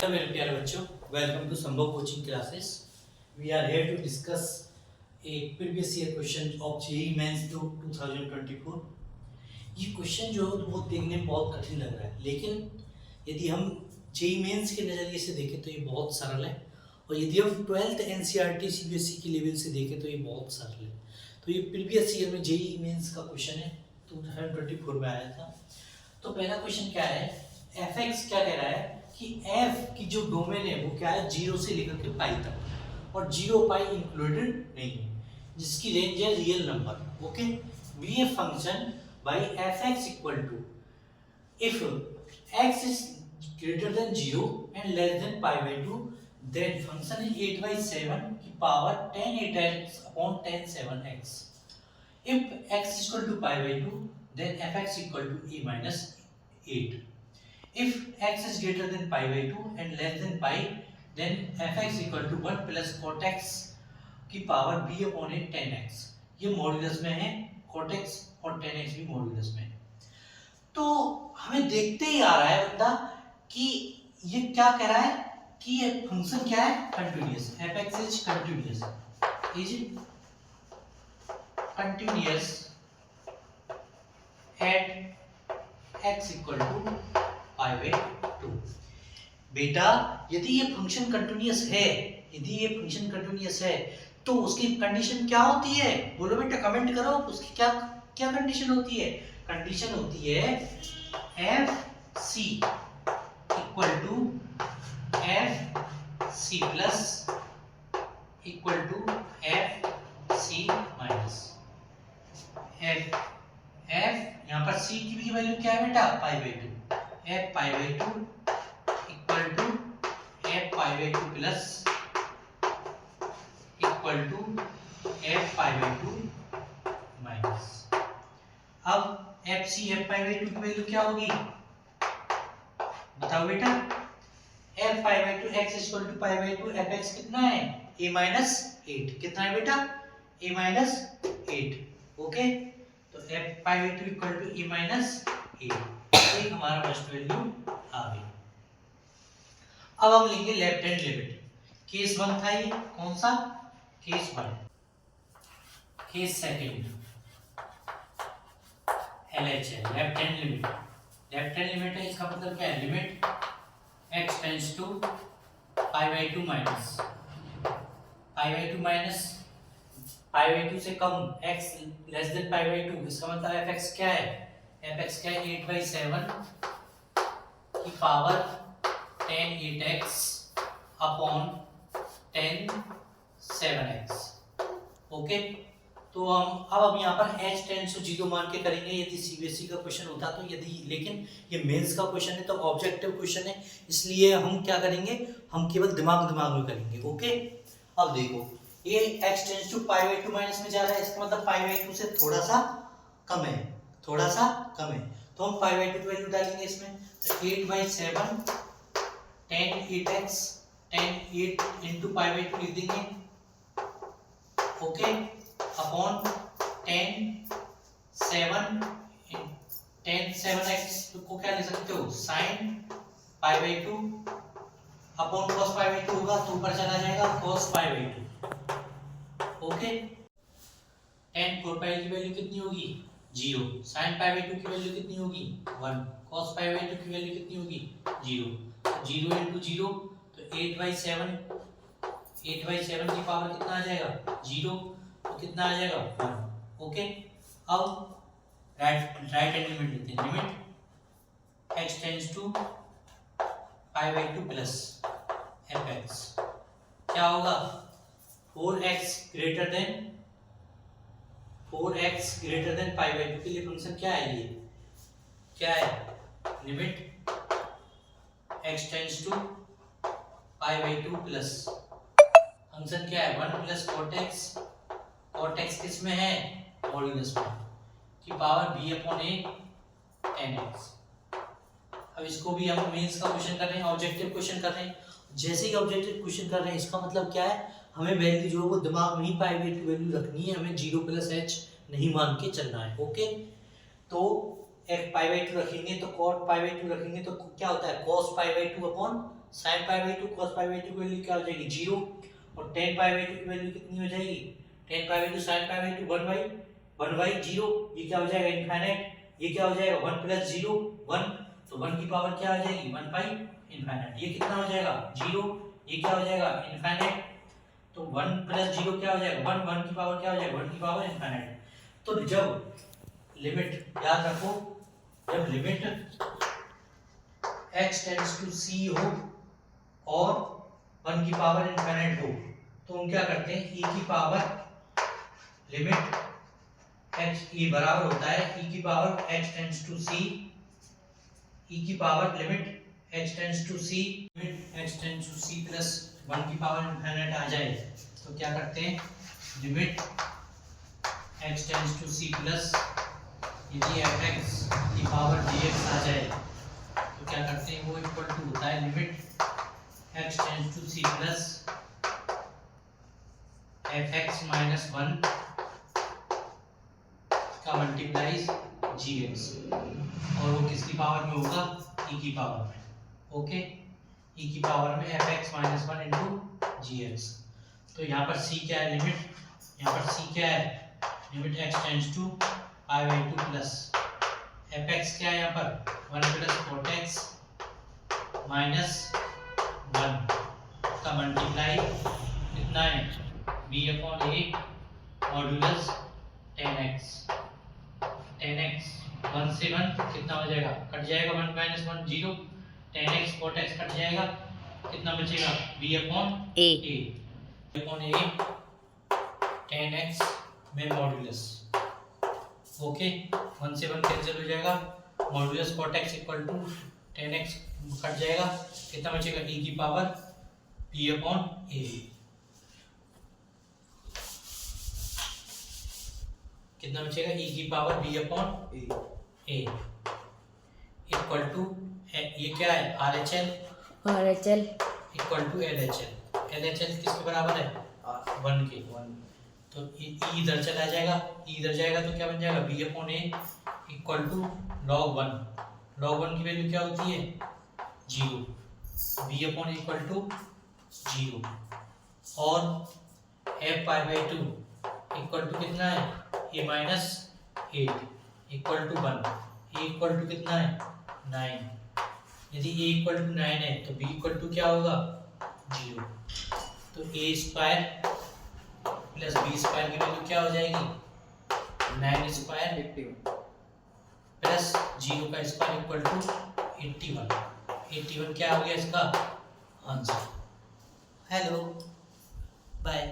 Hello मेरे प्यारे बच्चों, welcome to Sambhav coaching classes. We are here to discuss a previous year question of JEE mains 2024। ये question जो है वो देखने में बहुत कठिन लग रहा है, लेकिन यदि हम जेईई मेंस के नज़रिए से देखें तो ये बहुत सरल है, और यदि हम 12th एनसीईआरटी सीबीएसई के लेवल से देखें तो ये बहुत सरल है। तो ये प्रीवियस ईयर में जेईई मेंस का क्वेश्चन है, 2024 में आया था। तो पहला क्वेश्चन क्या है, एफ एक्स क्या कह रहा है कि एफ की जो डोमेन है वो क्या है, 0 से लेकर के पाई तक, और 0 पाई इंक्लूडेड नहीं है, जिसकी रेंज है real number. Okay, be a function by f x equal to if x is greater than 0 and less than pi by 2, then function is 8/7 की power 10 8x upon 10 7x. If x is equal to pi by 2, then fx equal to a minus 8. If x is greater than pi by 2 and less than pi, then fx equal to 1 plus cot x की power b upon a 10x. ये modulus में है, cot x और 10x भी modulus में है। तो हमें देखते ही आ रहा है बंदा कि ये क्या कह रहा है कि ये फंक्शन क्या है, continuous. fx is continuous, at x equal to pi by 2। बेटा यदि ये फंक्शन कंटिन्यूअस है, यदि ये फंक्शन कंटिन्यूअस है तो उसकी कंडीशन क्या होती है, बोलो बेटा, कमेंट करो, उसकी क्या क्या कंडीशन होती है। कंडीशन होती है F C equal to F C plus equal to F C minus F F यहाँ पर सी की वैल्यू क्या है बेटा, pi by 2, F pi by 2 equal to F pi by 2 plus equal to F pi by 2 minus. अब F C F pi by 2 की value क्या होगी, बताओ बेटा। F pi by 2 X equal to pi by 2, F x कितना है, a minus 8। कितना है बेटा, ए माइनस 8। ओके, तो f pi by 2 equal to a minus 8, ये हमारा फर्स्ट वैल्यू आ गई। अब हम लेंगे लेफ्ट हैंड लिमिट। केस 1 था ये, कौन सा, केस 1। केस सेकंड LH है, left hand limit. Left hand limit है, इसका मतलब क्या है, limit x tends to pi by 2 minus pi by 2 minus pi by 2 से कम, x less than pi by 2। इसका मतलब fx क्या है, fx क्या है, 8/7 की power 10 8x upon 10 7x। Okay, तो अब यहाँ पर h टेंड्स टू 0 मान के करेंगे, यदि सीबीएसई का क्वेश्चन होता तो। यदि लेकिन ये मेंस का क्वेश्चन है तो ऑब्जेक्टिव क्वेश्चन है, इसलिए हम क्या करेंगे, हम केवल दिमाग में करेंगे। ओके, अब देखो ये x tends to pi by 2 minus में जा रहा है, इसका मतलब पाई बाई 2 से थोड़ा सा कम है, थोड़ा सा कम है, तो हम पाई बाई 2 की वैल्यू डालेंगे इसमें। तो 8/7 10 8x 10 8 इंटू पाई बाई 2 लिख देंगे। ओके, अपॉन 10 7x को क्या लिख सकते हो, sine pi by 2 upon cos pi by 2 होगा तो ऊपर चला जाएगा कॉस पाई बाई 2। ओके, 10 4 पाई की वैल्यू कितनी होगी, 0। साइन पाई बाई 2 की वैल्यू कितनी होगी, 1। कॉस पाई बाई 2 की वैल्यू कितनी होगी, 0। 0 इंटू 0 तो 8/7 की पावर कितना आ जाएगा, 0, तो कितना आ जाएगा, 1। ओके, अब राइट हैंड लिमिट लेते हैं। Limit x tends to pi by 2 plus fx क्या होगा, 4x greater than pi by 2 के लिए फंक्शन क्या है, ये क्या है, limit x tends to pi by 2 plus function क्या है, 1 प्लस cot x किस में है, मॉड्यूलस में, की power b upon a 10x। अब इसको भी हम मेंस का क्वेश्चन कर रहे हैं, ऑब्जेक्टिव क्वेश्चन कर रहे हैं। जैसे ही ऑब्जेक्टिव क्वेश्चन कर रहे हैं, इसका मतलब क्या है, हमें वैल्यू जो है वो दिमाग में ही पाई बाई 2 वैल्यू रखनी है, हमें 0 प्लस h नहीं मान के चलना है। ओके, तो f पाई बाई 2 रखेंगे तो cot पाई बाई 2 रखेंगे तो क्या होता है, cos pi by 2 upon sin pi by 2 cos pi by 2 की वैल्यू क्या हो जाएगी 0 और tan पाई बाई 2 की वैल्यू कितनी हो जाएगी tan pi by 2 sin pi by 2 1 by 0 ये क्या हो जाएगा इनफाइनाइट ये क्या हो जाएगा 1 प्लस 0 1 तो 1 की पावर क्या आ जाएगी 1 बाई इनफाइनाइट ये कितना हो जाएगा 0 ये क्या हो जाएगा इनफाइनाइट तो 1 प्लस 0 क्या हो जाएगा 1 1 की पावर क्या हो जाएगा 1 की पावर इनफाइनाइट तो जब लिमिट याद रखो जब limit x tends to c हो और 1 की पावर इनफाइनाइट हो तो हम क्या करते हैं e की पावर लिमिट x ये बराबर होता है e की power x tends to c e की power limit x tends to c limit x tends to c plus 1 की पावर इनफाइनाइट आ जाए तो क्या करते हैं limit x tends to c plus यदि fx की पावर dx आ जाए तो क्या करते हैं वो इक्वल टू होता है limit x tends to c plus fx minus 1 का मल्टीप्लाइज gx और वो किसकी पावर में होगा e की पावर में ओके e की पावर में fx माइनस 1 इंटू gx तो यहाँ पर c क्या है लिमिट यहाँ पर c क्या है limit x tends to pi by 2 plus fx क्या है यहाँ पर 1 प्लस cot x माइनस 1 का मल्टीप्लाई कितना है b upon a modulus 10x 1 से 1 कितना हो जाएगा कट जाएगा 1 minus 1 0 10x cot x cut जाएगा कितना बचेगा b upon a upon a 10x में मॉड्यूलस ओके 1 से 1 कैंसिल हो जाएगा modulus cot x equal to 10x cut जाएगा कितना बचेगा e की पावर p अपॉन a कितना बचेगा e की power b upon a equal to ये क्या है RHL इक्वल टू LHL किसके बराबर है 1 के तो e इधर चला जाएगा e इधर जाएगा तो क्या बन जाएगा b upon a equal to log 1 की वैल्यू क्या होती है 0 b अपॉन इक्वल टू 0 और f pi by 2 equal to कितना है a minus 8 equal to 1 a equal to कितना है 9 यदि a इक्वल टू 9 है तो b इक्वल टू क्या होगा 0 तो a square plus b square की वैल्यू क्या हो जाएगी 9 स्क्वायर प्लस 0 का स्क्वायर इक्वल टू 81 क्या हो गया इसका आंसर हेलो बाय।